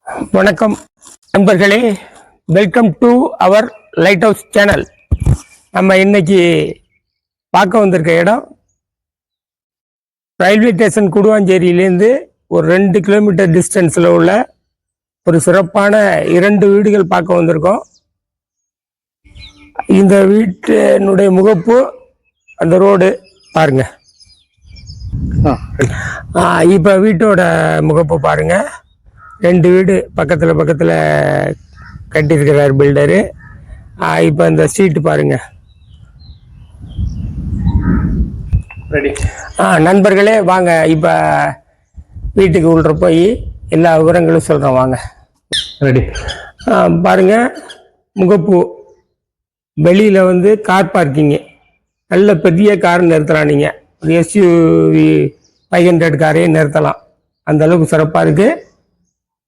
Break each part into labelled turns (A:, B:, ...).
A: வணக்கம் நண்பர்களே, welcome to our light house channel. நம்ம இன்னைக்கு பார்க்க வந்திருக்க இடம் ரயில்வே ஸ்டேஷன் குடுவாஞ்சேரியிலேருந்து ஒரு 2 கிலோமீட்டர் டிஸ்டன்ஸில் உள்ள ஒரு சிறப்பான 2 வீடுகள் பார்க்க வந்திருக்கோம். இந்த வீட்டினுடைய முகப்பு அந்த ரோடு பாருங்க. இப்போ வீட்டோட முகப்பு பாருங்க. 2 வீடு பக்கத்தில் கட்டியிருக்கிறார் பில்டரு. இப்போ இந்த ஸ்ட்ரீட் பாருங்க.
B: ரெடி.
A: நண்பர்களே வாங்க, இப்போ வீட்டுக்கு உள்ள போய் எல்லா விவரங்களும் சொல்கிறோம் வாங்க.
B: ரெடி.
A: பாருங்க, முகப்பு வெளியில் கார் பார்க்கிங்கு, நல்ல பெரிய கார் நிறுத்தலாம். நீங்கள் ஒரு எஸ்யூவி 500 காரையும் நிறுத்தலாம். அந்த அளவுக்கு சிறப்பாக இருக்குது.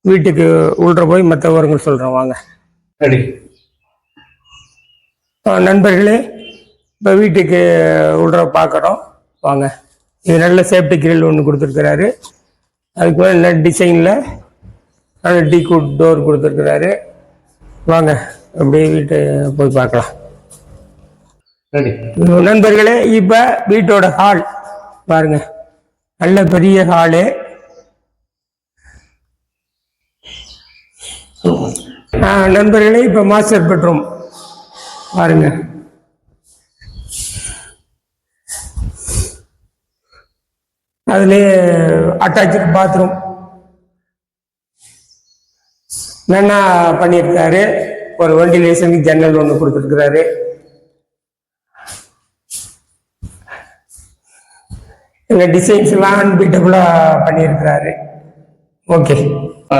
A: வீட்டுக்கு உள்ள போய் மற்ற விவரங்கள் சொல்கிறோம் வாங்க.
B: ரெடி.
A: நண்பர்களே, இப்போ வீட்டுக்கு உள்ள பார்க்குறோம் வாங்க. இது நல்ல சேஃப்டி கிரில் ஒன்று கொடுத்துருக்கிறாரு. அதுக்கு மேலே நல்ல டிசைனில் நல்ல டீகூட் டோர் கொடுத்துருக்கிறாரு. வாங்க அப்படியே வீட்டை போய் பார்க்கலாம்.
B: ரெடி.
A: நண்பர்களே, இப்போ வீட்டோட ஹால் பாருங்க, நல்ல பெரிய ஹாலு. நண்பர்களே, இப்போ மாஸ்டர் பெட்ரூம் பாருங்க. அதுலேயே அட்டாச்சு பாத்ரூம் நல்லா பண்ணியிருக்காரு. ஒரு வெண்டிலேஷனுக்கு ஜன்னல் ஒன்று கொடுத்துருக்கிறாரு. இந்த டிசைன்ஸ் எல்லாம் அன்பிட்டபுளாக பண்ணியிருக்கிறாரு. ஓகே.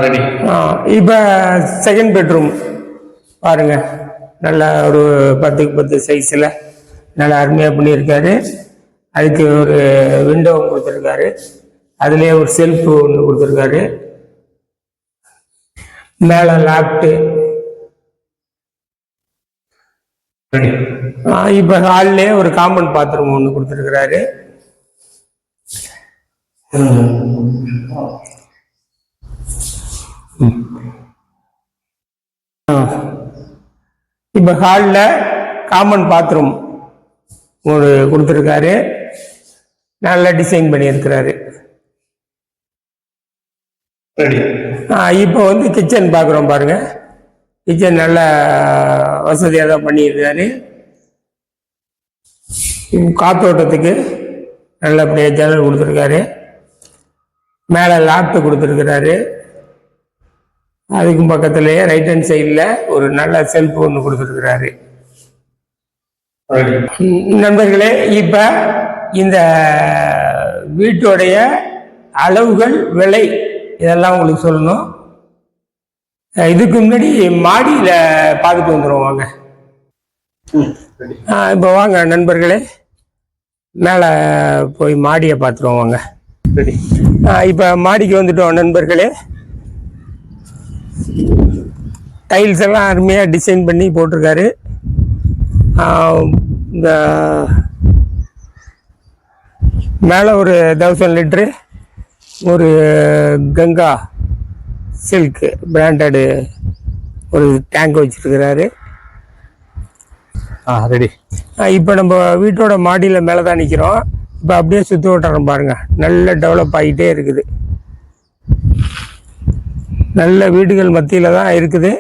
B: ரெடி.
A: இப்போ செகண்ட் பெட்ரூம் பாருங்க, நல்லா ஒரு 10க்கு 10 சைஸில் நல்லா அருமையாக பண்ணியிருக்காரு. அதுக்கு ஒரு விண்டோ கொடுத்துருக்காரு. அதுலேயே ஒரு செல்ஃப் ஒன்று கொடுத்துருக்காரு. மேலே லேப்டு.
B: ரெடி.
A: இப்போ ஹால்லே ஒரு காமன் பாத்ரூம் ஒன்று கொடுத்துருக்கிறாரு. இப்போ ஹாலில் காமன் பாத்ரூம் ஒரு கொடுத்துருக்காரு. நல்லா டிசைன் பண்ணியிருக்கிறாரு. இப்போ கிச்சன் பார்க்குறோம் பாருங்க. கிச்சன் நல்ல வசதியாக தான் பண்ணியிருக்காரு. காத்தோட்டத்துக்கு நல்லபடியாக ஜன்னல் கொடுத்துருக்காரு. மேலே லேப்டு கொடுத்துருக்கிறாரு. அதுக்கும் பக்கத்துலேயே ரைட் ஹேண்ட் சைடில் ஒரு நல்ல செல்ஃப் ஒன்று கொடுத்துருக்கிறாரு. நண்பர்களே, இப்போ இந்த வீட்டோடைய அளவுகள், விலை இதெல்லாம் உங்களுக்கு சொல்லணும். இதுக்கு முன்னாடி மாடியில் பார்த்துட்டு வந்துடும் வாங்க. இப்போ வாங்க நண்பர்களே, மேலே போய் மாடியை பார்த்துருவோம் வாங்க.
B: ரெடி.
A: இப்போ மாடிக்கு வந்துட்டோம் நண்பர்களே. டைல்ஸ் எல்லாம் அருமையாக டிசைன் பண்ணி போட்டிருக்காரு. இந்த மேலே ஒரு 1000 லிட்ரு ஒரு கங்கா சில்க் பிராண்டடு ஒரு டேங்க் வச்சுருக்கிறாரு.
B: ரெடி.
A: இப்போ நம்ம வீட்டோட மாடியில் மேலே தான் நிற்கிறோம். இப்போ அப்படியே சுற்று வட்டாரம் பாருங்க, நல்ல டெவலப் ஆகிட்டே இருக்குது. நல்ல வீடுகள் மத்தியில் தான் இருக்குது.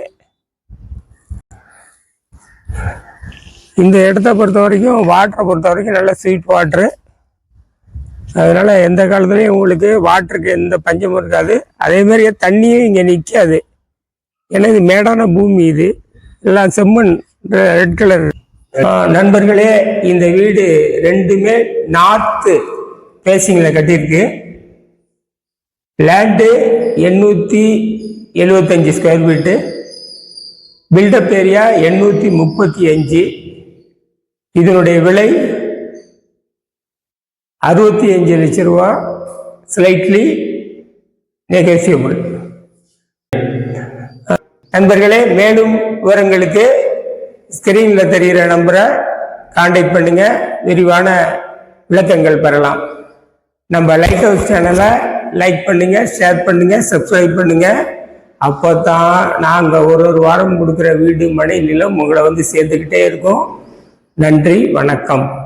A: இந்த இடத்த பொறுத்த வரைக்கும், வாட்டரை பொறுத்த வரைக்கும் நல்ல ஸ்வீட் வாட்ரு. அதனால் எந்த காலத்துலேயும் உங்களுக்கு வாட்டருக்கு எந்த பஞ்சமும் இருக்காது. அதேமாதிரியே தண்ணியும் இங்கே நிற்காது. ஏன்னா இது மேடான பூமி. இது எல்லாம் செம்மண், ரெட் கலர். நண்பர்களே, இந்த வீடு 2மே நார்த்து ஃபேஸிங்கில் கட்டியிருக்கு. Land 875 square feet. Built up area 835. இதனுடைய விலை 65 லட்சம் ரூபா, ஸ்லைட்லி நெகோசியபிள். நண்பர்களே, மேலும் விவரங்களுக்கு ஸ்கிரீனில் தெரிகிற நம்பரை கான்டாக்ட் பண்ணுங்க, விரிவான விளக்கங்கள் பெறலாம். நம்ம லைட் ஹவுஸ் சேனலை லைக் பண்ணுங்க, ஷேர் பண்ணுங்க, சப்ஸ்கிரைப் பண்ணுங்க. அப்போ தான் நாங்கள் ஒரு வாரம் கொடுக்குற வீடு மனை நிலம் உங்களை வந்து சேர்த்துக்கிட்டே இருக்கோம். நன்றி, வணக்கம்.